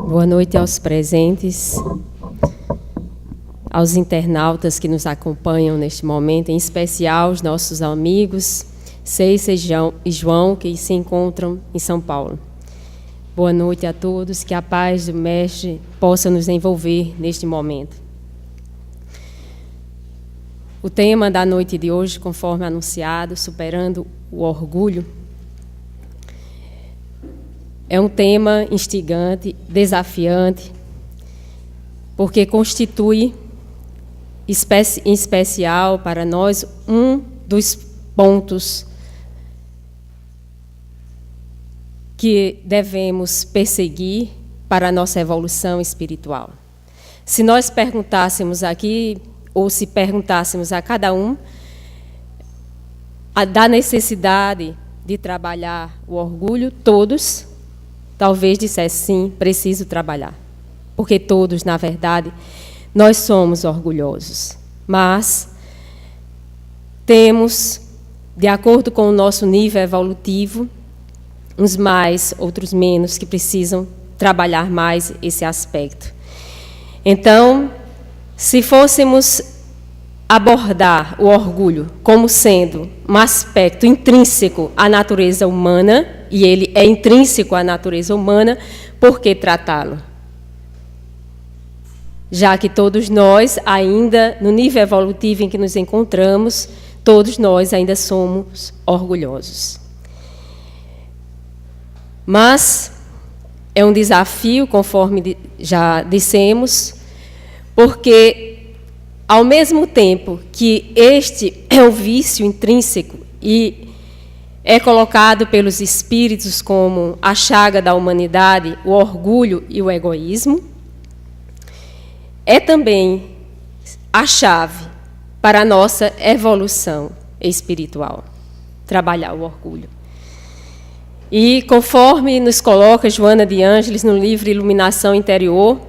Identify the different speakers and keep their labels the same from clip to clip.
Speaker 1: Boa noite aos presentes, aos internautas que nos acompanham neste momento, em especial os nossos amigos Ceissa e João, que se encontram em São Paulo. Boa noite a todos, que a paz do Mestre possa nos envolver neste momento. O tema da noite de hoje, conforme anunciado, superando o orgulho, é um tema instigante, desafiante, porque constitui, em especial para nós, um dos pontos que devemos perseguir para a nossa evolução espiritual. Se nós perguntássemos aqui, ou se perguntássemos a cada um, da necessidade de trabalhar o orgulho, todos talvez dissessem sim, preciso trabalhar. Porque todos, na verdade, nós somos orgulhosos. Mas temos, de acordo com o nosso nível evolutivo, uns mais, outros menos, que precisam trabalhar mais esse aspecto. Então, se fôssemos abordar o orgulho como sendo um aspecto intrínseco à natureza humana, e ele é intrínseco à natureza humana, por que tratá-lo? Já que todos nós, ainda no nível evolutivo em que nos encontramos, todos nós ainda somos orgulhosos. Mas é um desafio, conforme já dissemos, porque ao mesmo tempo que este é um vício intrínseco e é colocado pelos espíritos como a chaga da humanidade, o orgulho e o egoísmo, é também a chave para a nossa evolução espiritual, trabalhar o orgulho. E conforme nos coloca Joana de Ângeles no livro Iluminação Interior,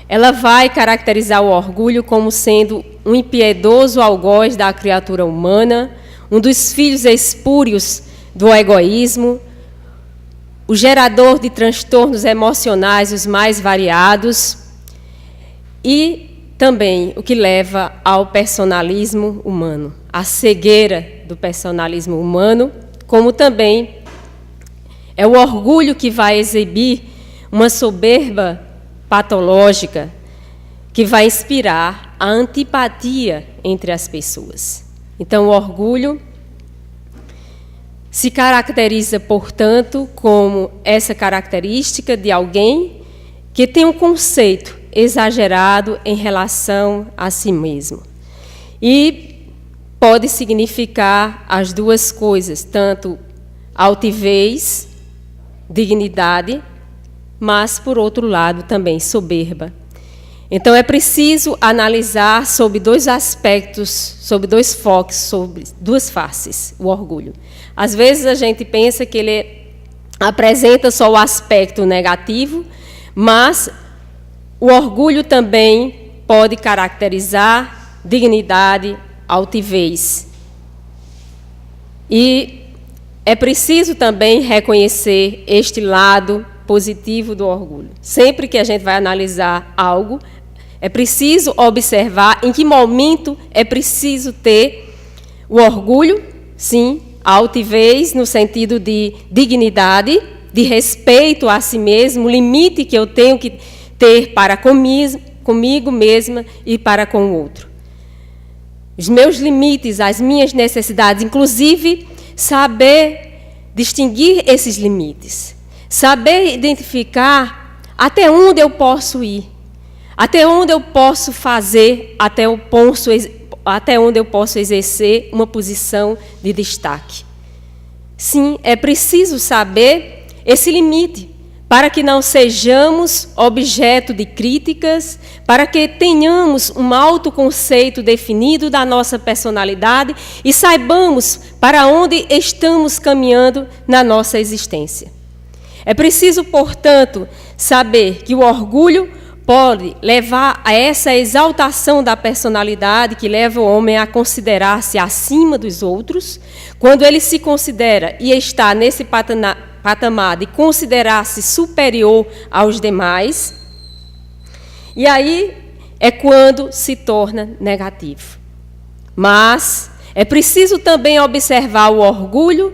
Speaker 1: ela vai caracterizar o orgulho como sendo um impiedoso algoz da criatura humana, um dos filhos espúrios do egoísmo, o gerador de transtornos emocionais os mais variados e também o que leva ao personalismo humano, à cegueira do personalismo humano, como também é o orgulho que vai exibir uma soberba patológica que vai inspirar a antipatia entre as pessoas. Então, o orgulho se caracteriza, portanto, como essa característica de alguém que tem um conceito exagerado em relação a si mesmo. E pode significar as duas coisas, tanto altivez, dignidade, mas, por outro lado, também soberba. Então, é preciso analisar sobre dois aspectos, sobre dois focos, sobre duas faces, o orgulho. Às vezes, a gente pensa que ele apresenta só o aspecto negativo, mas o orgulho também pode caracterizar dignidade, altivez. E é preciso também reconhecer este lado positivo do orgulho. Sempre que a gente vai analisar algo, é preciso observar em que momento é preciso ter o orgulho, sim, a altivez no sentido de dignidade, de respeito a si mesmo, o limite que eu tenho que ter para comigo mesma e para com o outro. Os meus limites, as minhas necessidades, inclusive saber distinguir esses limites. Saber identificar até onde eu posso ir, até onde eu posso fazer, até onde eu posso exercer uma posição de destaque. Sim, é preciso saber esse limite, para que não sejamos objeto de críticas, para que tenhamos um autoconceito definido da nossa personalidade e saibamos para onde estamos caminhando na nossa existência. É preciso, portanto, saber que o orgulho pode levar a essa exaltação da personalidade que leva o homem a considerar-se acima dos outros. Quando ele se considera e está nesse patamar de considerar-se superior aos demais, E aí é quando se torna negativo. Mas é preciso também observar o orgulho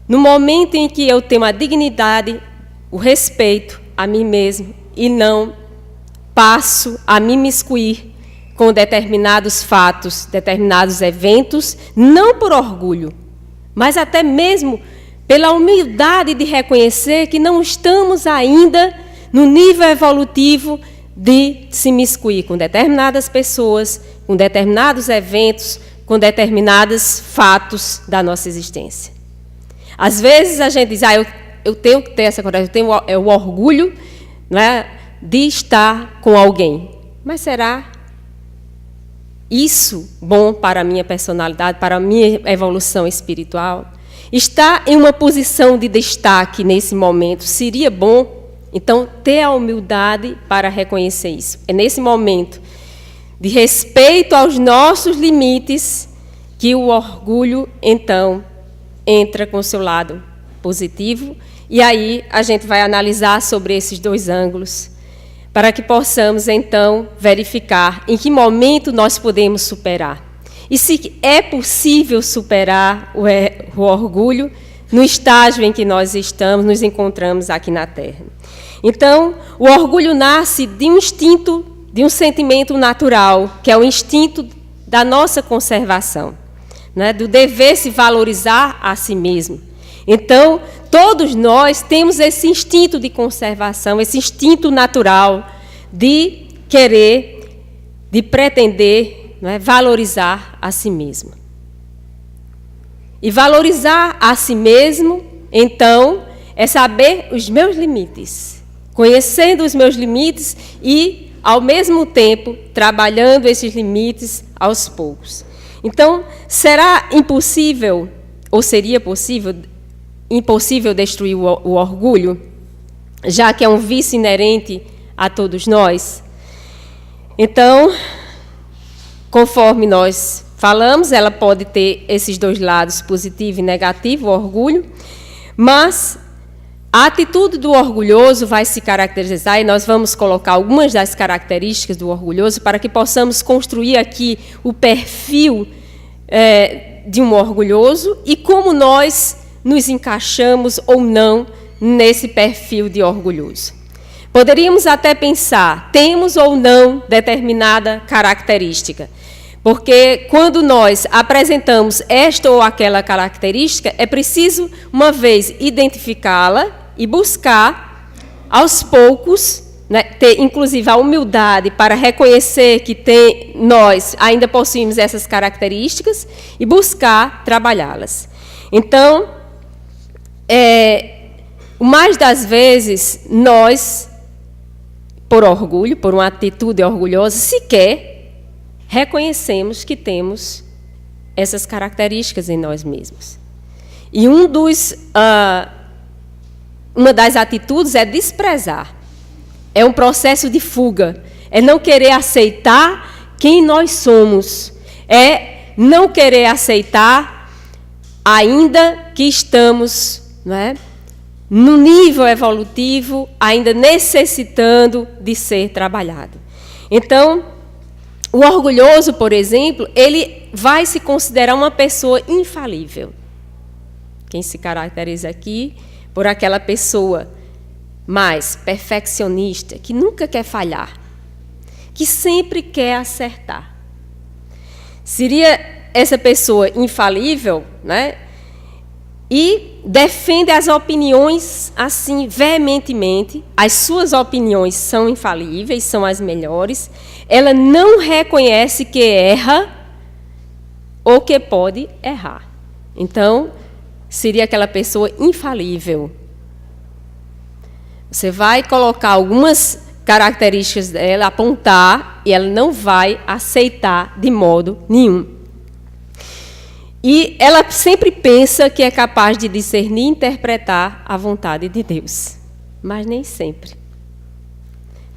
Speaker 1: no momento em que eu tenho a dignidade, o respeito a mim mesmo e não passo a me imiscuir com determinados fatos, determinados eventos, não por orgulho, mas até mesmo pela humildade de reconhecer que não estamos ainda no nível evolutivo de se imiscuir com determinadas pessoas, com determinados eventos, com determinados fatos da nossa existência. Às vezes a gente diz, eu tenho que ter essa coragem, eu tenho o orgulho, né, de estar com alguém. Mas será isso bom para a minha personalidade, para a minha evolução espiritual? Estar em uma posição de destaque nesse momento seria bom? Então, ter a humildade para reconhecer isso. É nesse momento de respeito aos nossos limites que o orgulho, então, entra com o seu lado positivo. E aí a gente vai analisar sobre esses dois ângulos, para que possamos, então, verificar em que momento nós podemos superar. E se é possível superar o orgulho no estágio em que nós estamos, nos encontramos aqui na Terra. Então, o orgulho nasce de um instinto, de um sentimento natural, que é o instinto da nossa conservação, né? Do dever se valorizar a si mesmo. Então, todos nós temos esse instinto de conservação, esse instinto natural de querer, de pretender, não é, valorizar a si mesmo. E valorizar a si mesmo, então, é saber os meus limites, conhecendo os meus limites e, ao mesmo tempo, trabalhando esses limites aos poucos. Então, será impossível, ou seria possível, impossível destruir o orgulho, já que é um vício inerente a todos nós? Então, conforme nós falamos, ela pode ter esses dois lados, positivo e negativo, o orgulho, mas a atitude do orgulhoso vai se caracterizar, e nós vamos colocar algumas das características do orgulhoso para que possamos construir aqui o perfil de um orgulhoso e como nós nos encaixamos ou não nesse perfil de orgulhoso. Poderíamos até pensar, temos ou não determinada característica, porque quando nós apresentamos esta ou aquela característica, é preciso, uma vez, identificá-la e buscar, aos poucos, né, ter inclusive a humildade para reconhecer que nós ainda possuímos essas características e buscar trabalhá-las. Então, mais das vezes, nós, por orgulho, por uma atitude orgulhosa, sequer reconhecemos que temos essas características em nós mesmos. E uma das atitudes é desprezar. É um processo de fuga. É não querer aceitar quem nós somos. É não querer aceitar ainda que estamos, não é, no nível evolutivo, ainda necessitando de ser trabalhado. Então, o orgulhoso, por exemplo, ele vai se considerar uma pessoa infalível. Quem se caracteriza aqui por aquela pessoa mais perfeccionista, que nunca quer falhar, que sempre quer acertar. Seria essa pessoa infalível, né? E defende as opiniões assim veementemente, as suas opiniões são infalíveis, são as melhores, ela não reconhece que erra ou que pode errar. Então, seria aquela pessoa infalível. Você vai colocar algumas características dela, apontar, e ela não vai aceitar de modo nenhum. E ela sempre pensa que é capaz de discernir e interpretar a vontade de Deus, mas nem sempre.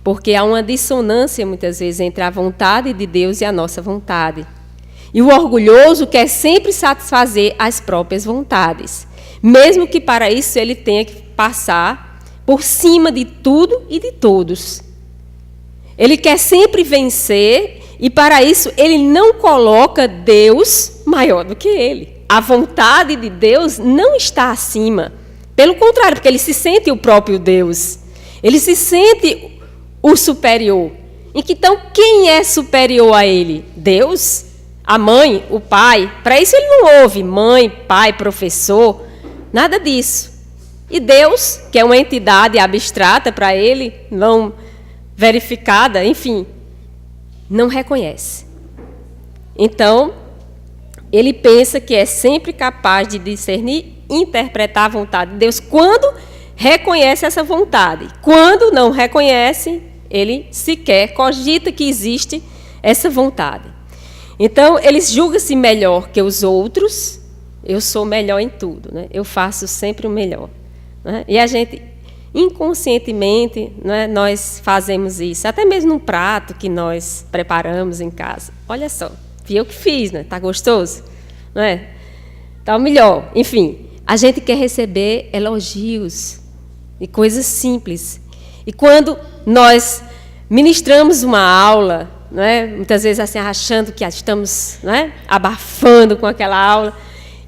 Speaker 1: Porque há uma dissonância, muitas vezes, entre a vontade de Deus e a nossa vontade. E o orgulhoso quer sempre satisfazer as próprias vontades, mesmo que para isso ele tenha que passar por cima de tudo e de todos. Ele quer sempre vencer e, para isso, ele não coloca Deus maior do que ele. A vontade de Deus não está acima. Pelo contrário, porque ele se sente o próprio Deus. Ele se sente o superior. Então, quem é superior a ele? Deus? A mãe? O pai? Para isso ele não ouve mãe, pai, professor, nada disso. E Deus, que é uma entidade abstrata para ele, não verificada, enfim, não reconhece. Então, ele pensa que é sempre capaz de discernir, interpretar a vontade de Deus quando reconhece essa vontade. Quando não reconhece, ele sequer cogita que existe essa vontade. Então, ele julga-se melhor que os outros. Eu sou melhor em tudo, né? Eu faço sempre o melhor. Né? E a gente, inconscientemente, né, nós fazemos isso. Até mesmo num prato que nós preparamos em casa. Olha só, fui eu que fiz, né? Tá gostoso? Não é? Tá o melhor. Enfim, a gente quer receber elogios e coisas simples. E quando nós ministramos uma aula, né, muitas vezes assim, achando que estamos, né, abafando com aquela aula,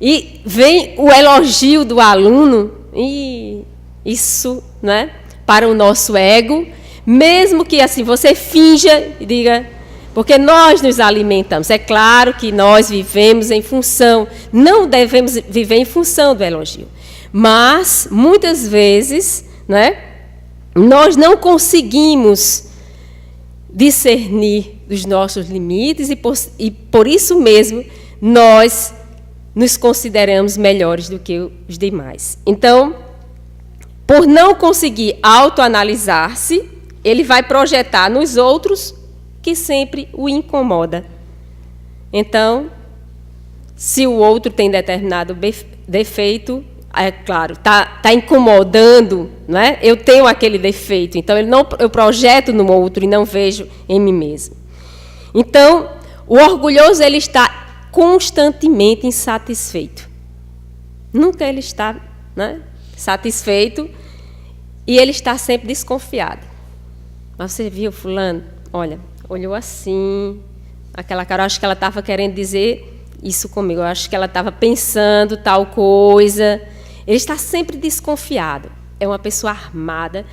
Speaker 1: e vem o elogio do aluno, e isso, né, para o nosso ego, mesmo que assim você finja e diga, porque nós nos alimentamos. É claro que nós vivemos em função, não devemos viver em função do elogio, mas muitas vezes, né, nós não conseguimos discernir os nossos limites e por isso mesmo nós nos consideramos melhores do que os demais. Então, por não conseguir autoanalisar-se, ele vai projetar nos outros que sempre o incomoda. Então, se o outro tem determinado defeito, é claro, está incomodando, não é? Eu tenho aquele defeito, então eu projeto no outro e não vejo em mim mesmo. Então, o orgulhoso ele está constantemente insatisfeito. Nunca ele está, né, satisfeito e ele está sempre desconfiado. Mas você viu fulano? Olha, olhou assim, aquela cara, eu acho que ela estava querendo dizer isso comigo, eu acho que ela estava pensando tal coisa. Ele está sempre desconfiado. É uma pessoa armada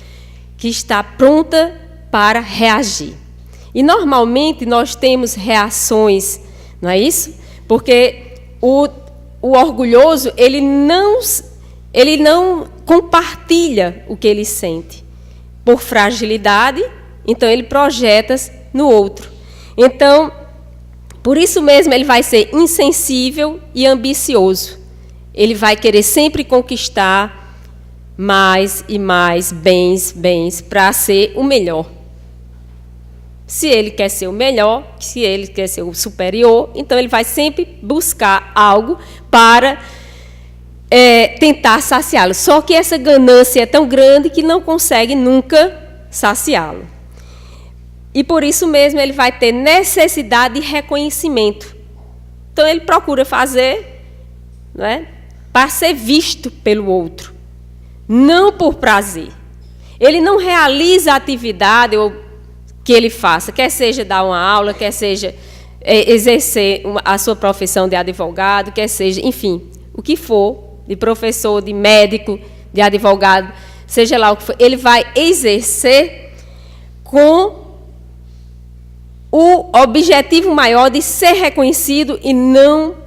Speaker 1: que está pronta para reagir. E, normalmente, nós temos reações, não é isso? Porque o orgulhoso, ele não compartilha o que ele sente. Por fragilidade, então, ele projeta no outro. Então, por isso mesmo, ele vai ser insensível e ambicioso. Ele vai querer sempre conquistar mais e mais bens para ser o melhor. Se ele quer ser o melhor, se ele quer ser o superior, então ele vai sempre buscar algo para tentar saciá-lo. Só que essa ganância é tão grande que não consegue nunca saciá-lo. E por isso mesmo ele vai ter necessidade de reconhecimento. Então ele procura fazer, não é, para ser visto pelo outro, não por prazer. Ele não realiza a atividade que ele faça, quer seja dar uma aula, quer seja exercer a sua profissão de advogado, quer seja, enfim, o que for, de professor, de médico, de advogado, seja lá o que for, ele vai exercer com o objetivo maior de ser reconhecido e não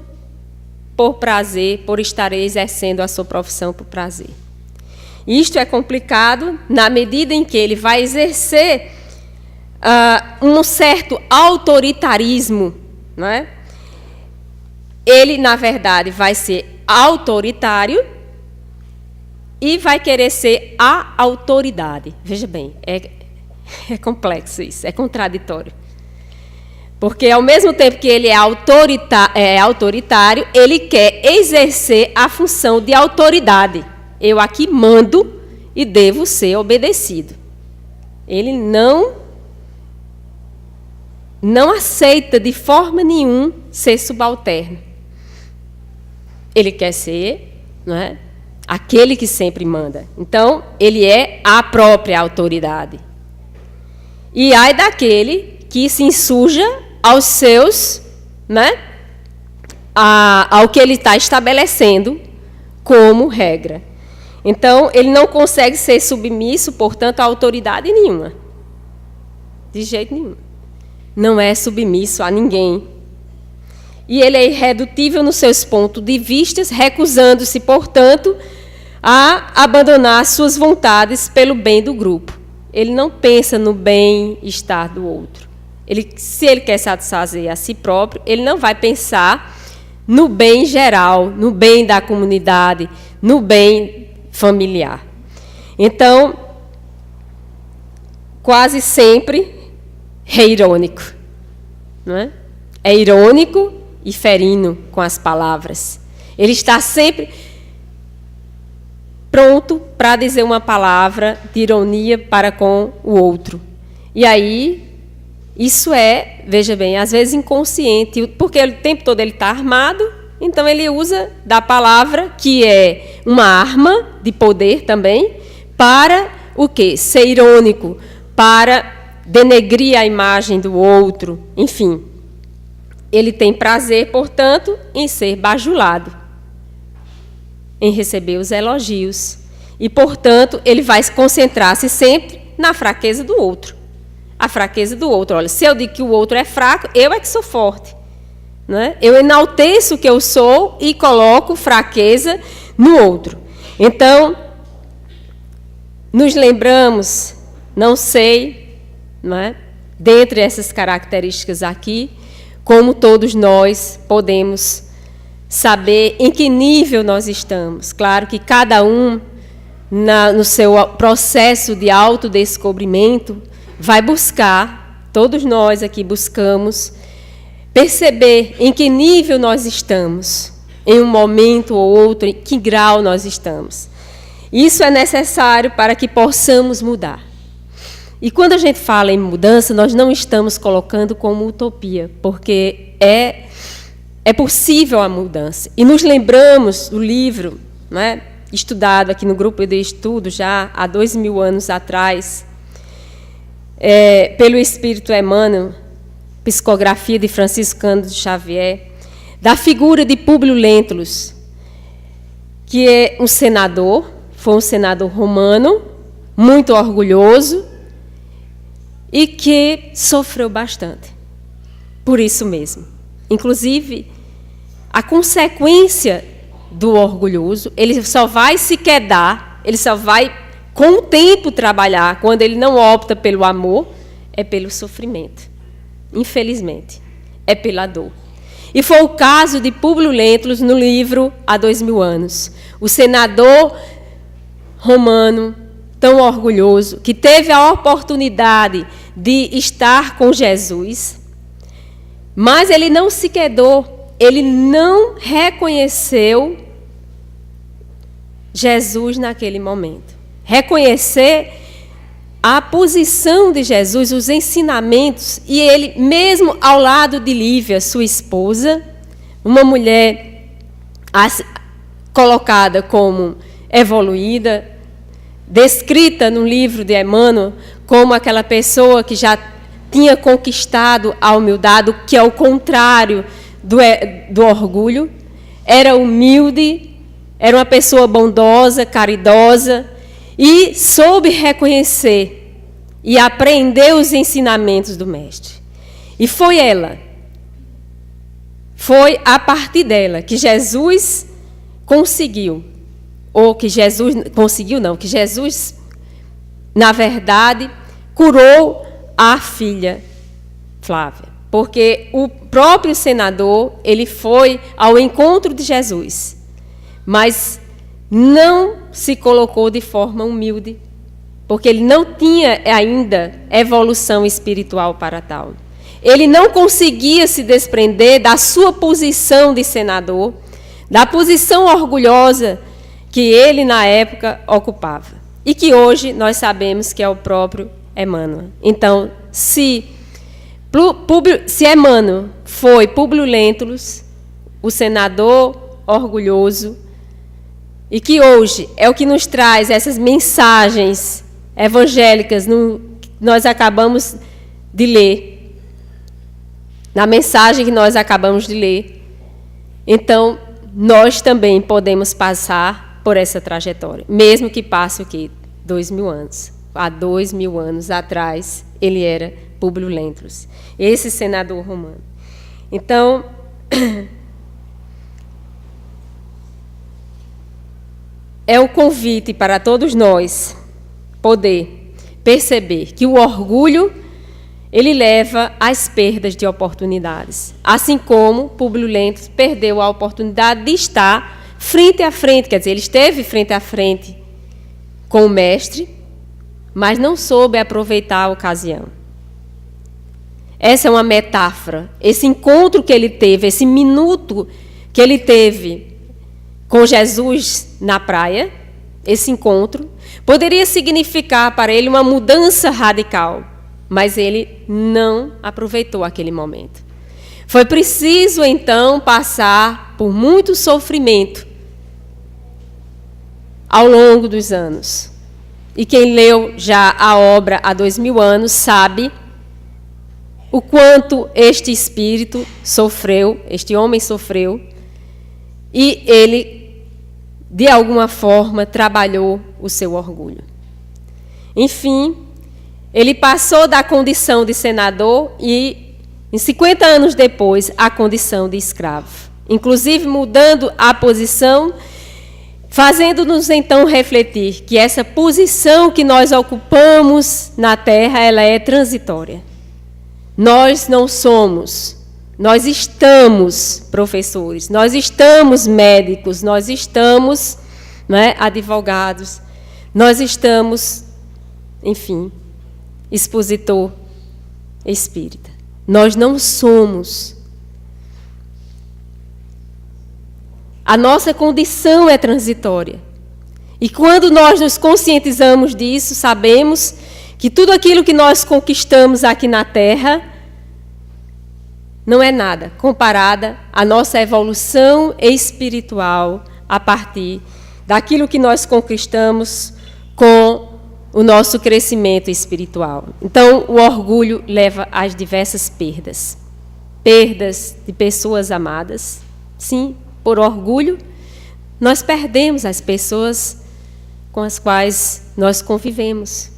Speaker 1: por prazer, por estar exercendo a sua profissão por prazer. Isto é complicado na medida em que ele vai exercer um certo autoritarismo, não é? Ele, na verdade, vai ser autoritário e vai querer ser a autoridade. Veja bem, é complexo isso, é contraditório. Porque, ao mesmo tempo que ele é autoritário, ele quer exercer a função de autoridade. Eu aqui mando e devo ser obedecido. Ele não aceita de forma nenhuma ser subalterno. Ele quer ser, não é, aquele que sempre manda. Então, ele é a própria autoridade. E ai daquele que se insurja aos seus, né, ao que ele está estabelecendo como regra. Então, ele não consegue ser submisso, portanto, a autoridade nenhuma. De jeito nenhum. Não é submisso a ninguém. E ele é irredutível nos seus pontos de vista, recusando-se, portanto, a abandonar suas vontades pelo bem do grupo. Ele não pensa no bem-estar do outro. Se ele quer satisfazer a si próprio, ele não vai pensar no bem geral, no bem da comunidade, no bem familiar. Então, quase sempre é irônico, não é? É irônico e ferino com as palavras. Ele está sempre pronto para dizer uma palavra de ironia para com o outro. E aí, isso é, veja bem, às vezes inconsciente, porque o tempo todo ele está armado, então ele usa da palavra, que é uma arma de poder também, para o quê? Ser irônico, para denegrir a imagem do outro, enfim. Ele tem prazer, portanto, em ser bajulado, em receber os elogios. E, portanto, ele vai concentrar-se sempre na fraqueza do outro. A fraqueza do outro. Olha, se eu digo que o outro é fraco, eu é que sou forte. Não é? Eu enalteço o que eu sou e coloco fraqueza no outro. Então, nos lembramos, não sei, não é? Dentre essas características aqui, como todos nós podemos saber em que nível nós estamos. Claro que cada um, no seu processo de autodescobrimento, vai buscar, todos nós aqui buscamos, perceber em que nível nós estamos, em um momento ou outro, em que grau nós estamos. Isso é necessário para que possamos mudar. E quando a gente fala em mudança, nós não estamos colocando como utopia, porque é possível a mudança. E nos lembramos do livro, né, estudado aqui no grupo de estudo já há 2000 anos atrás, pelo Espírito Emmanuel, psicografia de Francisco Cândido Xavier, da figura de Públio Lentulus, que é um senador, foi um senador romano, muito orgulhoso, e que sofreu bastante, por isso mesmo. Inclusive, a consequência do orgulhoso, ele só vai se quedar, ele só vai, com o tempo, trabalhar, quando ele não opta pelo amor, é pelo sofrimento. Infelizmente, é pela dor. E foi o caso de Públio Lentulus no livro Há 2000 anos. O senador romano, tão orgulhoso, que teve a oportunidade de estar com Jesus, mas ele não se quedou, ele não reconheceu Jesus naquele momento. Reconhecer a posição de Jesus, os ensinamentos, e ele, mesmo ao lado de Lívia, sua esposa, uma mulher colocada como evoluída, descrita no livro de Emmanuel como aquela pessoa que já tinha conquistado a humildade, que é o contrário do orgulho, era humilde, era uma pessoa bondosa, caridosa, e soube reconhecer e aprender os ensinamentos do Mestre. E foi a partir dela que Jesus conseguiu, que Jesus, na verdade, curou a filha Flávia, porque o próprio senador, ele foi ao encontro de Jesus, mas não se colocou de forma humilde, porque ele não tinha ainda evolução espiritual para tal. Ele não conseguia se desprender da sua posição de senador, da posição orgulhosa que ele, na época, ocupava. E que hoje nós sabemos que é o próprio Emmanuel. Então, se Emmanuel foi Públio Lentulus, o senador orgulhoso, e que hoje é o que nos traz essas mensagens evangélicas nós acabamos de ler, na mensagem que nós acabamos de ler. Então, nós também podemos passar por essa trajetória, mesmo que passe o quê? 2000 anos. Há 2000 anos atrás, ele era Públio Lentulus, esse senador romano. Então, é o convite para todos nós poder perceber que o orgulho, ele leva às perdas de oportunidades. Assim como Públio Lentulus perdeu a oportunidade de estar frente a frente, quer dizer, ele esteve frente a frente com o mestre, mas não soube aproveitar a ocasião. Essa é uma metáfora. Esse encontro que ele teve, esse minuto que ele teve com Jesus na praia, esse encontro, poderia significar para ele uma mudança radical, mas ele não aproveitou aquele momento. Foi preciso, então, passar por muito sofrimento ao longo dos anos. E quem leu já a obra há 2000 anos sabe o quanto este espírito sofreu, este homem sofreu, e ele, de alguma forma, trabalhou o seu orgulho. Enfim, ele passou da condição de senador e, em 50 anos depois, a condição de escravo. Inclusive, mudando a posição, fazendo-nos, então, refletir que essa posição que nós ocupamos na Terra, ela é transitória. Nós não somos, nós estamos professores, nós estamos médicos, nós estamos, né, advogados, nós estamos, enfim, expositor espírita. Nós não somos. A nossa condição é transitória. E quando nós nos conscientizamos disso, sabemos que tudo aquilo que nós conquistamos aqui na Terra não é nada comparada à nossa evolução espiritual a partir daquilo que nós conquistamos com o nosso crescimento espiritual. Então, o orgulho leva às diversas perdas. Perdas de pessoas amadas. Sim, por orgulho, nós perdemos as pessoas com as quais nós convivemos.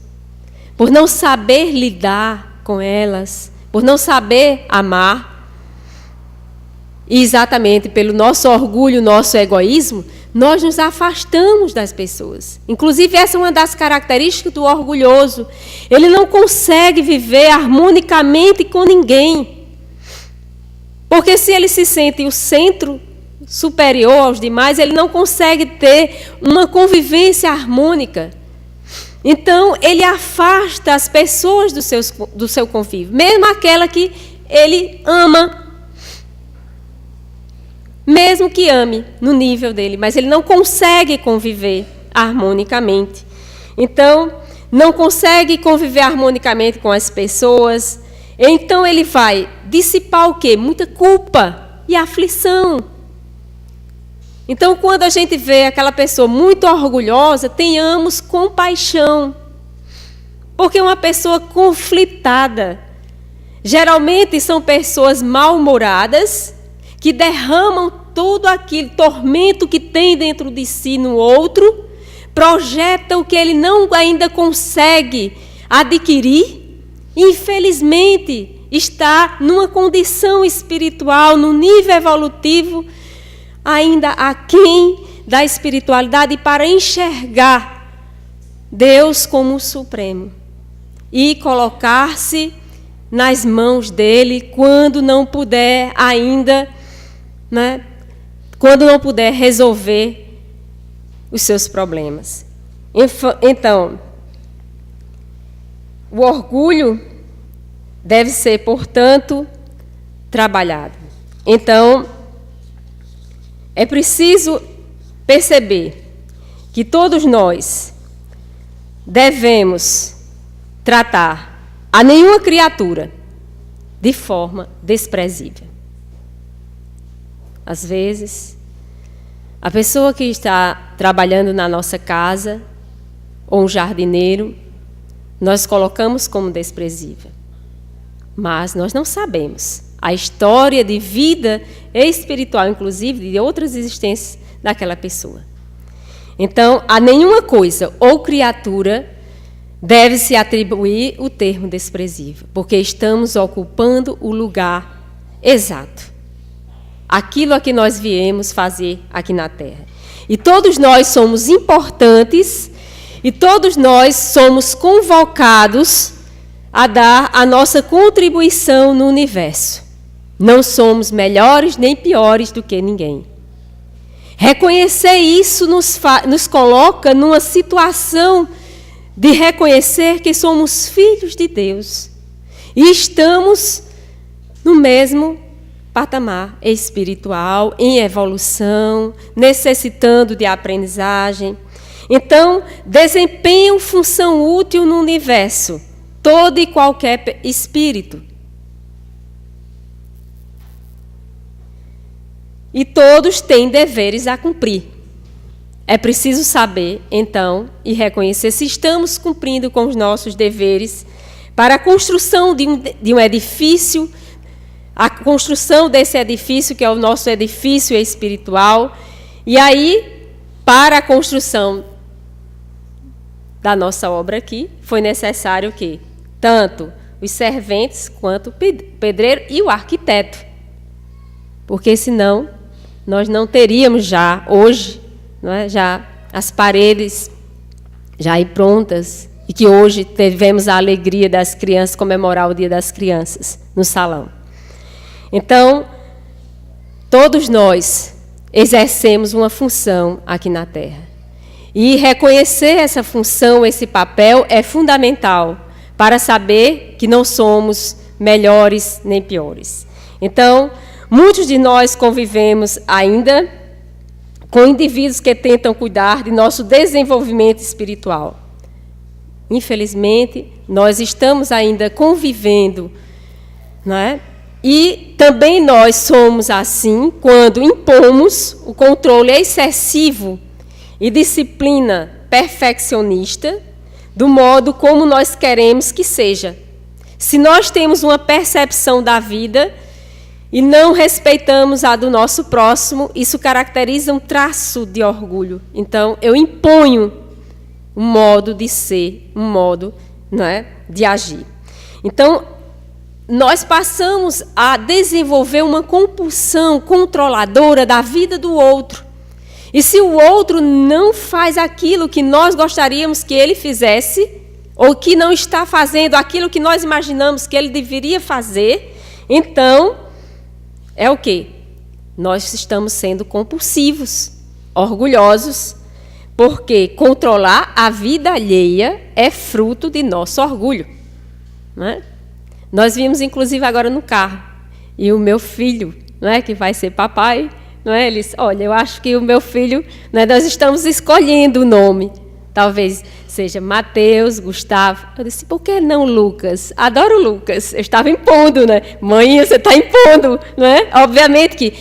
Speaker 1: Por não saber lidar com elas, por não saber amar, e exatamente pelo nosso orgulho, nosso egoísmo, nós nos afastamos das pessoas. Inclusive, essa é uma das características do orgulhoso. Ele não consegue viver harmonicamente com ninguém. Porque se ele se sente o centro superior aos demais, ele não consegue ter uma convivência harmônica. Então, ele afasta as pessoas do seu convívio, mesmo aquela que ele ama, mesmo que ame no nível dele, mas ele não consegue conviver harmonicamente. Então, não consegue conviver harmonicamente com as pessoas. Então, ele vai dissipar o quê? Muita culpa e aflição. Então, quando a gente vê aquela pessoa muito orgulhosa, tenhamos compaixão. Porque uma pessoa conflitada, geralmente são pessoas mal-humoradas, que derramam todo aquele tormento que tem dentro de si no outro, projeta o que ele não ainda consegue adquirir, e, infelizmente, está numa condição espiritual, num nível evolutivo, ainda aquém da espiritualidade, para enxergar Deus como o Supremo e colocar-se nas mãos dele quando não puder ainda, né, quando não puder resolver os seus problemas. Então, o orgulho deve ser, portanto, trabalhado. Então, é preciso perceber que todos nós devemos tratar a nenhuma criatura de forma desprezível. Às vezes, a pessoa que está trabalhando na nossa casa, ou um jardineiro, nós colocamos como desprezível. Mas nós não sabemos a história de vida espiritual, inclusive, de outras existências daquela pessoa. Então, a nenhuma coisa ou criatura deve-se atribuir o termo desprezível, porque estamos ocupando o lugar exato. Aquilo a que nós viemos fazer aqui na Terra. E todos nós somos importantes e todos nós somos convocados a dar a nossa contribuição no universo. Não somos melhores nem piores do que ninguém. Reconhecer isso nos coloca numa situação de reconhecer que somos filhos de Deus e estamos no mesmo patamar espiritual, em evolução, necessitando de aprendizagem. Então, desempenham função útil no universo, todo e qualquer espírito. E todos têm deveres a cumprir. É preciso saber, então, e reconhecer se estamos cumprindo com os nossos deveres para a construção de um edifício, a construção desse edifício, que é o nosso edifício espiritual, e aí, para a construção da nossa obra aqui, foi necessário que tanto os serventes quanto o pedreiro e o arquiteto. Porque senão nós não teríamos já hoje, não é, já as paredes já aí prontas, e que hoje tivemos a alegria das crianças comemorar o Dia das Crianças no salão. Então, todos nós exercemos uma função aqui na Terra. E reconhecer essa função, esse papel, é fundamental para saber que não somos melhores nem piores. Então, muitos de nós convivemos ainda com indivíduos que tentam cuidar de nosso desenvolvimento espiritual. Infelizmente, nós estamos ainda convivendo, não é? E também nós somos assim quando impomos o controle excessivo e disciplina perfeccionista do modo como nós queremos que seja. Se nós temos uma percepção da vida e não respeitamos a do nosso próximo, isso caracteriza um traço de orgulho. Então, eu imponho um modo de ser, um modo, não é, de agir. Então, nós passamos a desenvolver uma compulsão controladora da vida do outro. E se o outro não faz aquilo que nós gostaríamos que ele fizesse, ou que não está fazendo aquilo que nós imaginamos que ele deveria fazer, então, é o quê? Nós estamos sendo compulsivos, orgulhosos, porque controlar a vida alheia é fruto de nosso orgulho. Não é? Nós vimos, inclusive, agora no carro, e o meu filho, não é, que vai ser papai, não é? Ele disse, olha, eu acho que o meu filho, não é, nós estamos escolhendo o nome, talvez seja Mateus, Gustavo. Eu disse, por que não Lucas? Adoro Lucas. Eu estava impondo, né? Mãe, você está impondo, não é? Obviamente que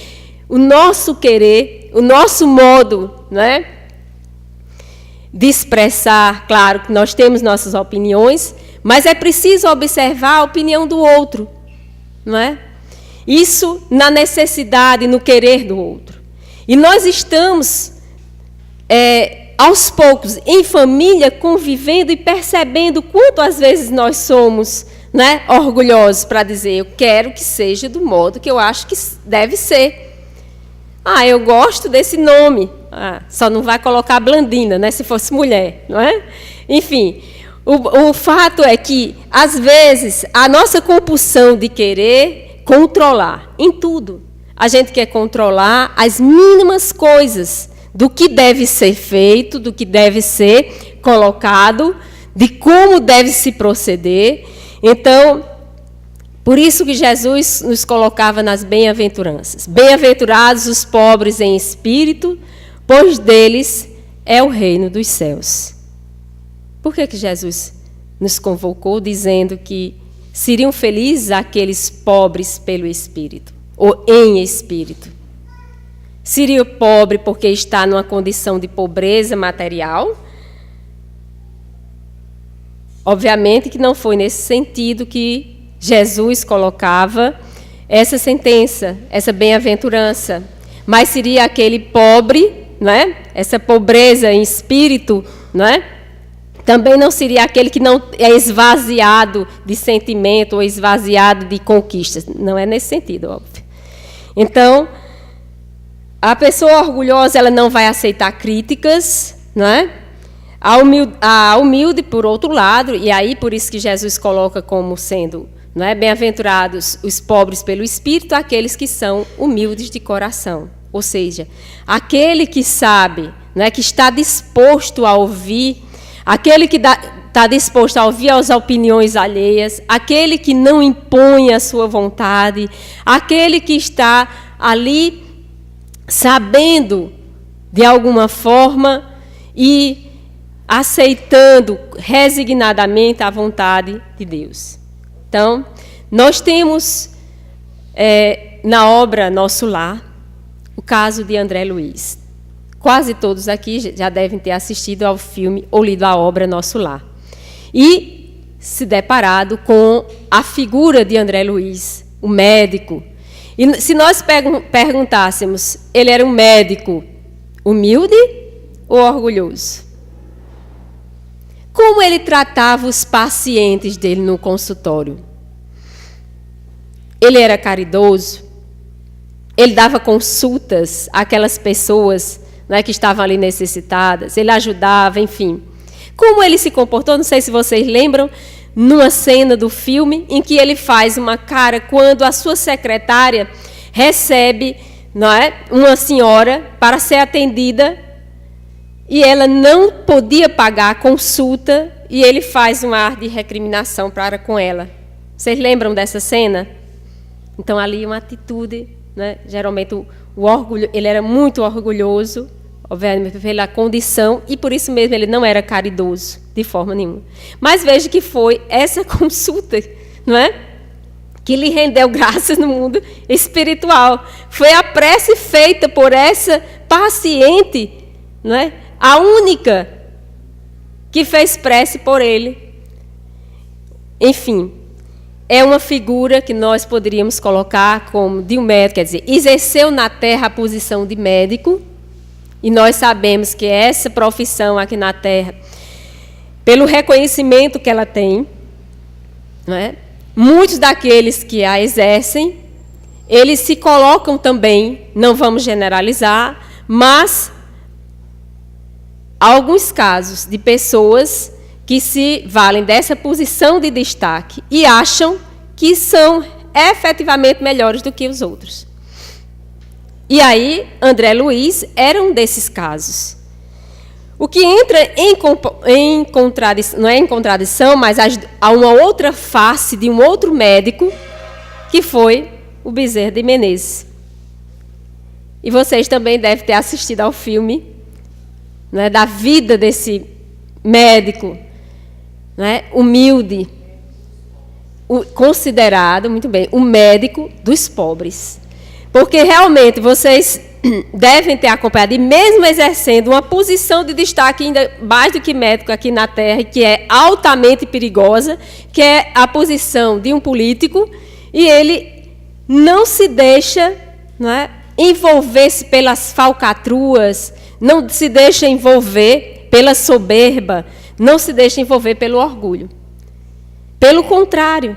Speaker 1: o nosso querer, o nosso modo, não é, de expressar, claro que nós temos nossas opiniões, mas é preciso observar a opinião do outro, não é? Isso na necessidade, no querer do outro. E nós estamos, aos poucos, em família, convivendo e percebendo quanto às vezes nós somos, né, orgulhosos para dizer, eu quero que seja do modo que eu acho que deve ser. Ah, eu gosto desse nome. Ah, só não vai colocar Blandina, né, se fosse mulher, não é? Enfim, o fato é que, às vezes, a nossa compulsão de querer controlar em tudo. A gente quer controlar as mínimas coisas do que deve ser feito, do que deve ser colocado, de como deve se proceder. Então, por isso que Jesus nos colocava nas bem-aventuranças. Bem-aventurados os pobres em espírito, pois deles é o reino dos céus. Por que Jesus nos convocou dizendo que seriam felizes aqueles pobres pelo espírito, ou em espírito? Seria pobre porque está numa condição de pobreza material? Obviamente que não foi nesse sentido que Jesus colocava essa sentença, essa bem-aventurança, mas seria aquele pobre, né? Essa pobreza em espírito, né? Também não seria aquele que não é esvaziado de sentimento ou esvaziado de conquistas. Não é nesse sentido, óbvio. Então, a pessoa orgulhosa, ela não vai aceitar críticas, né? A humilde, por outro lado, e aí por isso que Jesus coloca como sendo, não é, bem-aventurados os pobres pelo espírito, aqueles que são humildes de coração. Ou seja, aquele que sabe, não é, que está disposto a ouvir, aquele que está disposto a ouvir as opiniões alheias, aquele que não impõe a sua vontade, aquele que está ali sabendo, de alguma forma, e aceitando resignadamente a vontade de Deus. Então, nós temos na obra Nosso Lar o caso de André Luiz. Quase todos aqui já devem ter assistido ao filme ou lido a obra Nosso Lar. E se deparado com a figura de André Luiz, o médico. E se nós perguntássemos, ele era um médico humilde ou orgulhoso? Como ele tratava os pacientes dele no consultório? Ele era caridoso? Ele dava consultas àquelas pessoas, né, que estavam ali necessitadas? Ele ajudava, enfim. Como ele se comportou? Não sei se vocês lembram, numa cena do filme em que ele faz uma cara quando a sua secretária recebe, não é, uma senhora para ser atendida e ela não podia pagar a consulta e ele faz um ar de recriminação para com ela. Vocês lembram dessa cena? Então, ali uma atitude, né? Geralmente o orgulho, ele era muito orgulhoso, obviamente pela condição, e por isso mesmo ele não era caridoso, de forma nenhuma. Mas veja que foi essa consulta, não é? Que lhe rendeu graças no mundo espiritual. Foi a prece feita por essa paciente, não é? A única que fez prece por ele. Enfim, é uma figura que nós poderíamos colocar como de um médico, quer dizer, exerceu na terra a posição de médico, e nós sabemos que essa profissão aqui na terra, pelo reconhecimento que ela tem, não é? Muitos daqueles que a exercem, eles se colocam também, não vamos generalizar, mas há alguns casos de pessoas que se valem dessa posição de destaque e acham que são efetivamente melhores do que os outros. E aí, André Luiz era um desses casos. O que entra em contradição, não é em contradição, mas há uma outra face de um outro médico, que foi o Bezerra de Menezes. E vocês também devem ter assistido ao filme, né, da vida desse médico, né, humilde, considerado, muito bem, o médico dos pobres. Porque realmente vocês devem ter acompanhado, e mesmo exercendo uma posição de destaque ainda mais do que médico aqui na Terra, que é altamente perigosa, que é a posição de um político, e ele não se deixa, não é, envolver-se pelas falcatruas, não se deixa envolver pela soberba, não se deixa envolver pelo orgulho. Pelo contrário,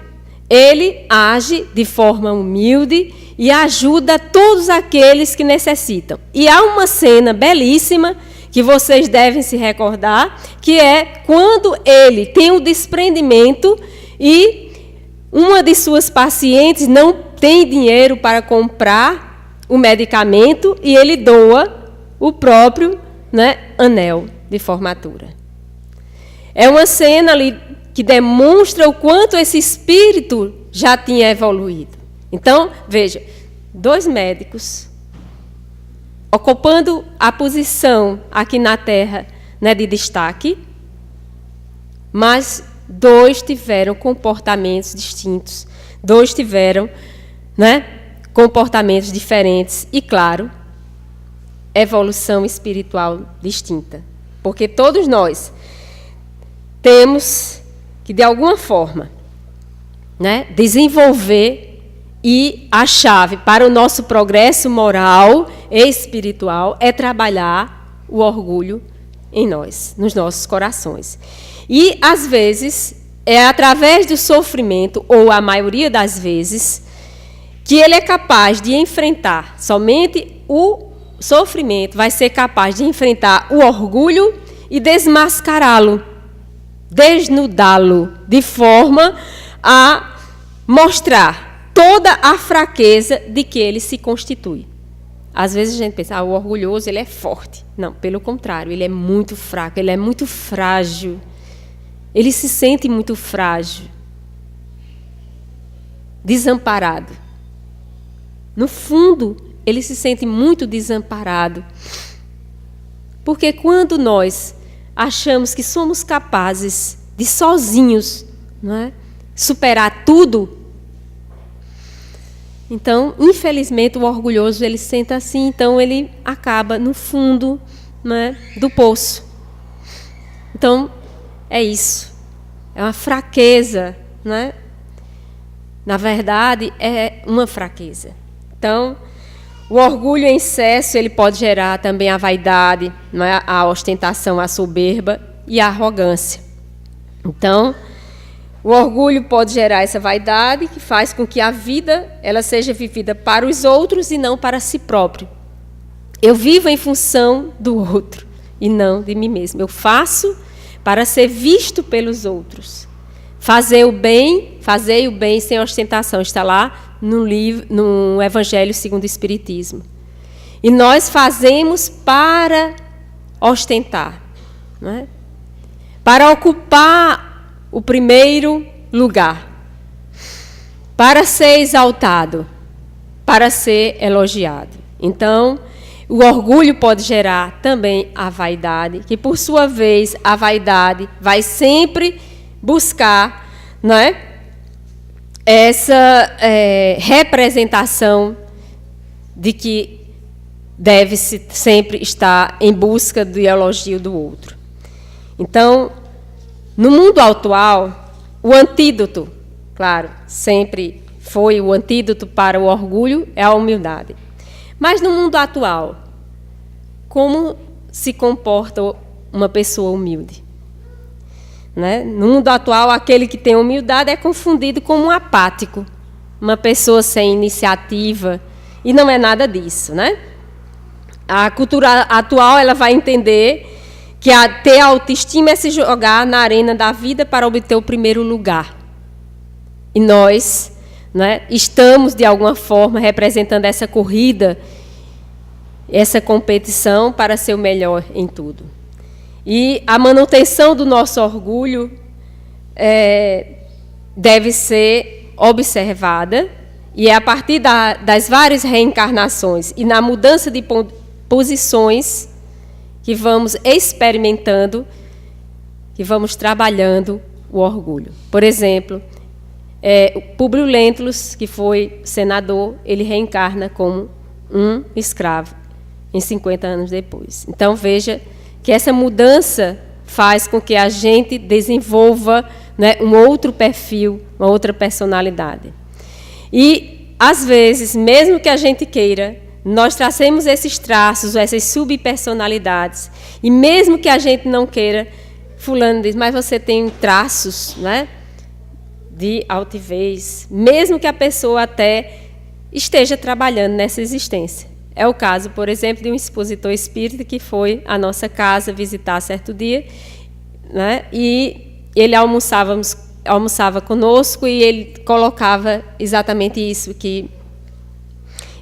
Speaker 1: ele age de forma humilde e ajuda todos aqueles que necessitam. E há uma cena belíssima que vocês devem se recordar, que é quando ele tem um desprendimento e uma de suas pacientes não tem dinheiro para comprar o medicamento e ele doa o próprio, né, anel de formatura. É uma cena ali que demonstra o quanto esse espírito já tinha evoluído. Então, veja, 2 médicos ocupando a posição aqui na Terra, né, de destaque, mas 2 tiveram comportamentos distintos, 2 tiveram, né, comportamentos diferentes e, claro, evolução espiritual distinta. Porque todos nós temos que, de alguma forma, né, desenvolver e a chave para o nosso progresso moral e espiritual é trabalhar o orgulho em nós, nos nossos corações. E, às vezes, é através do sofrimento, ou a maioria das vezes, que ele é capaz de enfrentar, somente o sofrimento vai ser capaz de enfrentar o orgulho e desmascará-lo, desnudá-lo, de forma a mostrar toda a fraqueza de que ele se constitui. Às vezes a gente pensa, o orgulhoso ele é forte. Não, pelo contrário, ele é muito fraco, ele é muito frágil. Ele se sente muito frágil, desamparado. No fundo, ele se sente muito desamparado. Porque quando nós achamos que somos capazes de sozinhos, não é, superar tudo, então, infelizmente, o orgulhoso ele senta assim, então ele acaba no fundo, né, do poço. Então, é isso. É uma fraqueza, né? Na verdade, é uma fraqueza. Então, o orgulho em excesso ele pode gerar também a vaidade, não é? A ostentação, a soberba e a arrogância. Então, o orgulho pode gerar essa vaidade que faz com que a vida ela seja vivida para os outros e não para si próprio. Eu vivo em função do outro e não de mim mesmo. Eu faço para ser visto pelos outros. Fazei o bem sem ostentação. Está lá no Evangelho segundo o Espiritismo. E nós fazemos para ostentar, não é? Para ocupar o primeiro lugar, para ser exaltado, para ser elogiado. Então, o orgulho pode gerar também a vaidade, que por sua vez a vaidade vai sempre buscar, não é, essa representação de que deve-se sempre estar em busca do elogio do outro. Então, no mundo atual, o antídoto, claro, sempre foi o antídoto para o orgulho, é a humildade. Mas no mundo atual, como se comporta uma pessoa humilde? Né? No mundo atual, aquele que tem humildade é confundido como um apático, uma pessoa sem iniciativa, e não é nada disso, né? A cultura atual ela vai entender que ter autoestima é se jogar na arena da vida para obter o primeiro lugar. E nós, né, estamos, de alguma forma, representando essa corrida, essa competição para ser o melhor em tudo. E a manutenção do nosso orgulho deve ser observada, e é a partir das várias reencarnações e na mudança de posições que vamos experimentando, que vamos trabalhando o orgulho. Por exemplo, Públio Lentulus, que foi senador, ele reencarna como um escravo, em 50 anos depois. Então, veja que essa mudança faz com que a gente desenvolva, né, um outro perfil, uma outra personalidade. E, às vezes, mesmo que a gente queira, nós tracemos esses traços, essas subpersonalidades, e mesmo que a gente não queira, fulano diz, mas você tem traços, né, de altivez, mesmo que a pessoa até esteja trabalhando nessa existência. É o caso, por exemplo, de um expositor espírita que foi à nossa casa visitar certo dia, né, e ele almoçava conosco e ele colocava exatamente isso, que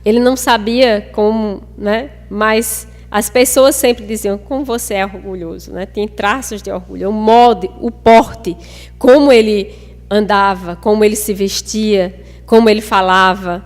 Speaker 1: ele não sabia como, né, mas as pessoas sempre diziam, como você é orgulhoso, né? Tem traços de orgulho, o modo, o porte, como ele andava, como ele se vestia, como ele falava,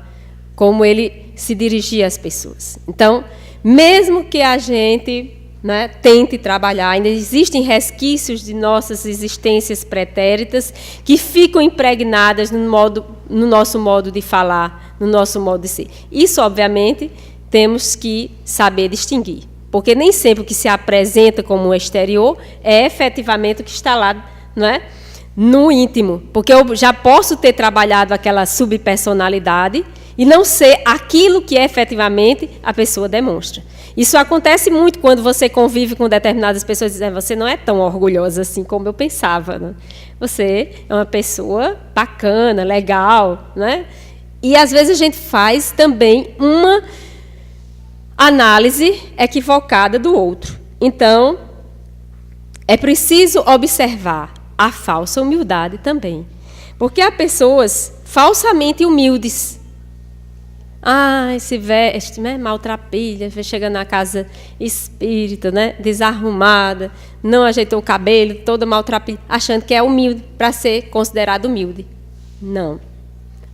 Speaker 1: como ele se dirigia às pessoas. Então, mesmo que a gente, né, tente trabalhar, ainda existem resquícios de nossas existências pretéritas que ficam impregnadas no nosso modo de falar, no nosso modo de ser. Isso, obviamente, temos que saber distinguir, porque nem sempre o que se apresenta como um exterior é efetivamente o que está lá, não é, no íntimo, porque eu já posso ter trabalhado aquela subpersonalidade e não ser aquilo que efetivamente a pessoa demonstra. Isso acontece muito quando você convive com determinadas pessoas e dizem, você não é tão orgulhosa assim como eu pensava, né? Você é uma pessoa bacana, legal, né? E às vezes a gente faz também uma análise equivocada do outro. Então, é preciso observar a falsa humildade também. Porque há pessoas falsamente humildes. Se veste, né, maltrapilha, chega na casa espírita, né, desarrumada, não ajeitou o cabelo, toda maltrapilha, achando que é humilde para ser considerado humilde. Não.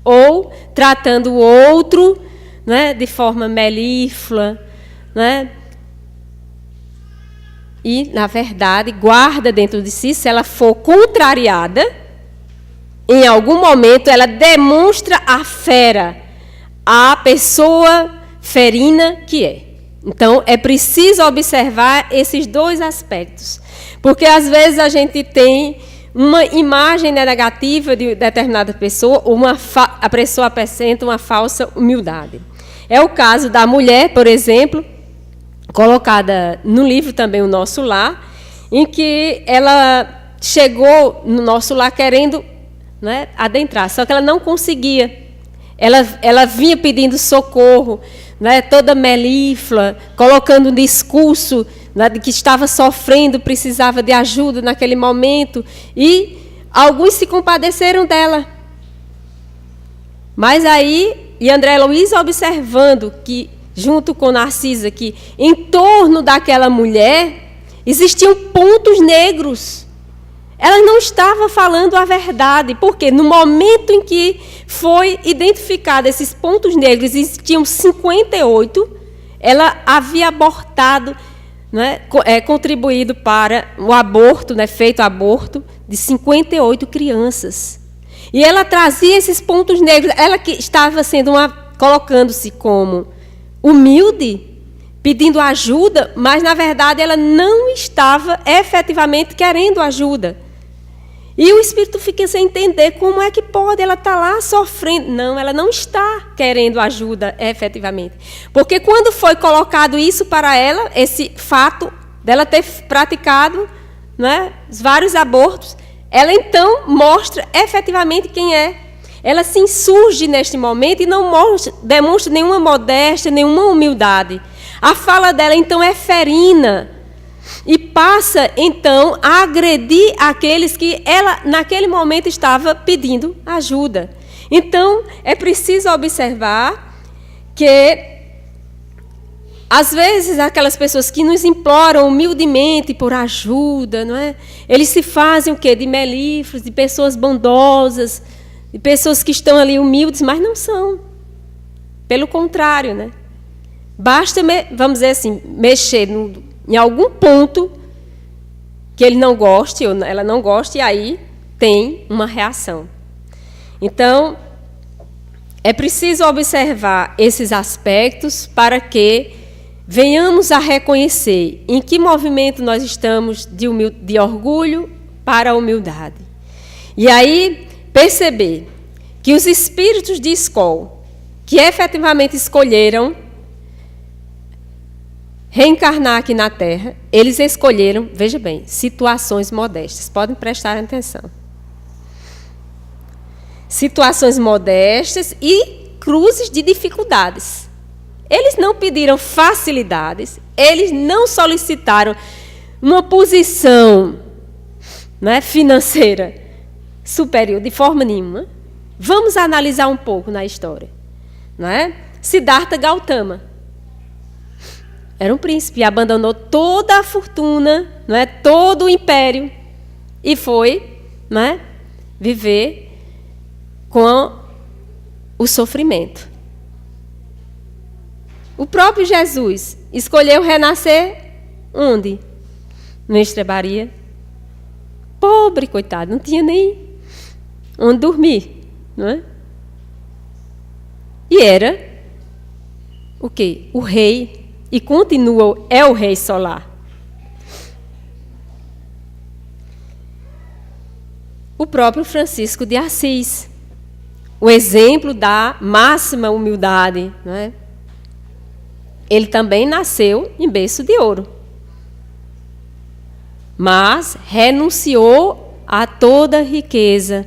Speaker 1: Ou tratando o outro, né, de forma melíflua, né, e, na verdade, guarda dentro de si, se ela for contrariada, em algum momento ela demonstra a fera, a pessoa ferina que é. Então, é preciso observar esses dois aspectos. Porque, às vezes, a gente tem uma imagem negativa de determinada pessoa, ou a pessoa apresenta uma falsa humildade. É o caso da mulher, por exemplo, colocada no livro também O Nosso Lar, em que ela chegou no nosso lar querendo, né, adentrar, só que ela não conseguia. Ela vinha pedindo socorro, né, toda melíflua, colocando um discurso, né, de que estava sofrendo, precisava de ajuda naquele momento, e alguns se compadeceram dela. Mas aí, e André Luiz observando que, junto com Narcisa, que em torno daquela mulher existiam pontos negros. Ela não estava falando a verdade, porque no momento em que foi identificado esses pontos negros, existiam 58, ela havia abortado, né, contribuído para o aborto, né, feito aborto, de 58 crianças. E ela trazia esses pontos negros, ela que estava sendo colocando-se como humilde, pedindo ajuda, mas, na verdade, ela não estava efetivamente querendo ajuda. E o espírito fica sem entender como é que pode, ela estar lá sofrendo. Não, ela não está querendo ajuda efetivamente. Porque quando foi colocado isso para ela, esse fato dela ter praticado, né, vários abortos, ela então mostra efetivamente quem é. Ela se insurge neste momento e não demonstra nenhuma modéstia, nenhuma humildade. A fala dela, então, é ferina. E passa, então, a agredir aqueles que ela, naquele momento, estava pedindo ajuda. Então, é preciso observar que, às vezes, aquelas pessoas que nos imploram humildemente por ajuda, não é? Eles se fazem o quê? De melífluos, de pessoas bondosas, de pessoas que estão ali humildes, mas não são. Pelo contrário, né? Basta, vamos dizer assim, mexer em algum ponto que ele não goste, ou ela não goste, e aí tem uma reação. Então, é preciso observar esses aspectos para que venhamos a reconhecer em que movimento nós estamos de orgulho para a humildade. E aí, perceber que os espíritos de escola, que efetivamente escolheram reencarnar aqui na Terra, eles escolheram, veja bem, situações modestas. Podem prestar atenção. Situações modestas e cruzes de dificuldades. Eles não pediram facilidades, eles não solicitaram uma posição, né, financeira superior de forma nenhuma. Vamos analisar um pouco na história. Não é? Siddhartha Gautama era um príncipe, abandonou toda a fortuna, não é? Todo o império, e foi, não é, viver com o sofrimento. O próprio Jesus escolheu renascer onde? No Estrebaria. Pobre, coitado, não tinha nem onde dormir, não é? E era o quê? O rei. E continua, é o rei solar. o próprio Francisco de Assis, o exemplo da máxima humildade, não é? Ele também nasceu em berço de ouro, mas renunciou a toda riqueza.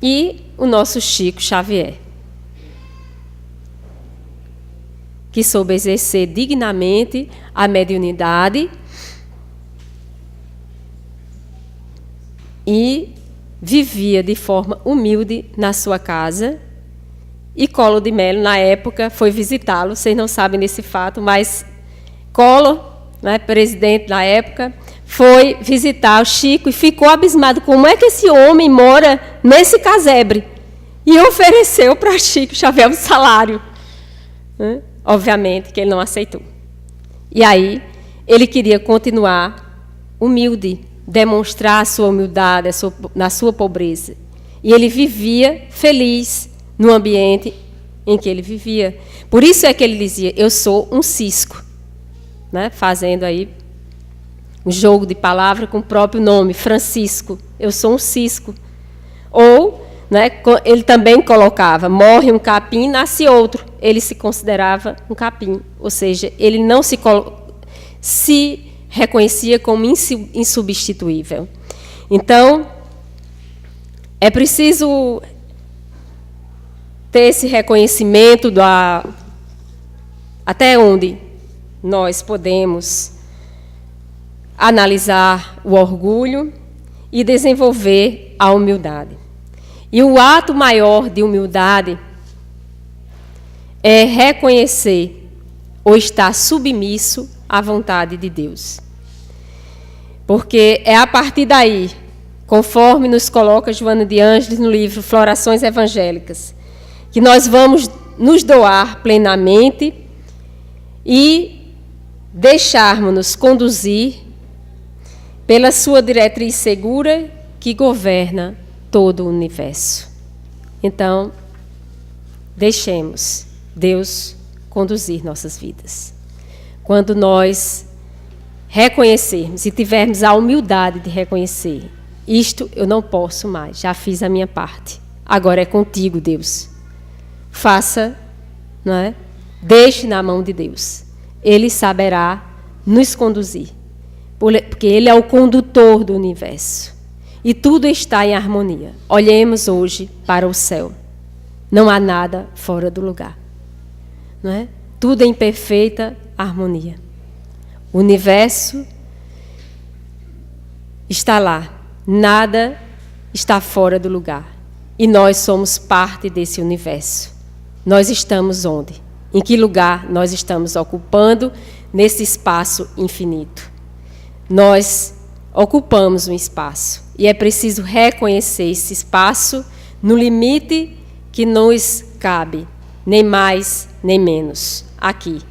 Speaker 1: E o nosso Chico Xavier, que soube exercer dignamente a mediunidade e vivia de forma humilde na sua casa. E Collor de Mello, na época, foi visitá-lo. Vocês não sabem desse fato, mas Collor, né, presidente na época, foi visitar o Chico e ficou abismado. Como é que esse homem mora nesse casebre? E ofereceu para Chico Xavier um salário. Obviamente que ele não aceitou. E aí, ele queria continuar humilde, demonstrar a sua humildade na sua pobreza. E ele vivia feliz no ambiente em que ele vivia. Por isso é que ele dizia, eu sou um cisco, né? Fazendo aí um jogo de palavra com o próprio nome, Francisco, eu sou um cisco. Ou, né, ele também colocava, morre um capim, nasce outro. Ele se considerava um capim, ou seja, ele não se reconhecia como insubstituível. Então, é preciso ter esse reconhecimento até onde nós podemos analisar o orgulho e desenvolver a humildade. E o ato maior de humildade é reconhecer ou estar submisso à vontade de Deus. Porque é a partir daí, conforme nos coloca Joana de Ângeles no livro Florações Evangélicas, que nós vamos nos doar plenamente e deixarmos-nos conduzir pela sua diretriz segura que governa todo o universo. Então, deixemos Deus conduzir nossas vidas. Quando nós reconhecermos e tivermos a humildade de reconhecer, isto eu não posso mais, já fiz a minha parte, agora é contigo, Deus. Faça, não é? Deixe na mão de Deus. Ele saberá nos conduzir, porque Ele é o condutor do universo. E tudo está em harmonia. Olhemos hoje para o céu. Não há nada fora do lugar. Não é? Tudo em perfeita harmonia. O universo está lá. Nada está fora do lugar. E nós somos parte desse universo. Nós estamos onde? Em que lugar nós estamos ocupando nesse espaço infinito? Nós ocupamos um espaço e é preciso reconhecer esse espaço no limite que nos cabe, nem mais nem menos. Aqui.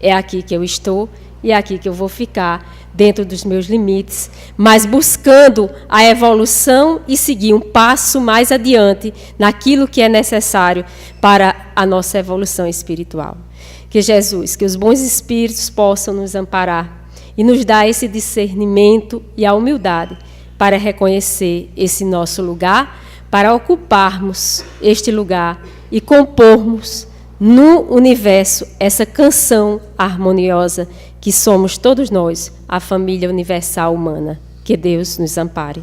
Speaker 1: É aqui que eu estou e é aqui que eu vou ficar, dentro dos meus limites, mas buscando a evolução e seguir um passo mais adiante naquilo que é necessário para a nossa evolução espiritual. Que Jesus, que os bons espíritos possam nos amparar e nos dar esse discernimento e a humildade para reconhecer esse nosso lugar, para ocuparmos este lugar e compormos no universo essa canção harmoniosa que somos todos nós, a família universal humana. Que Deus nos ampare.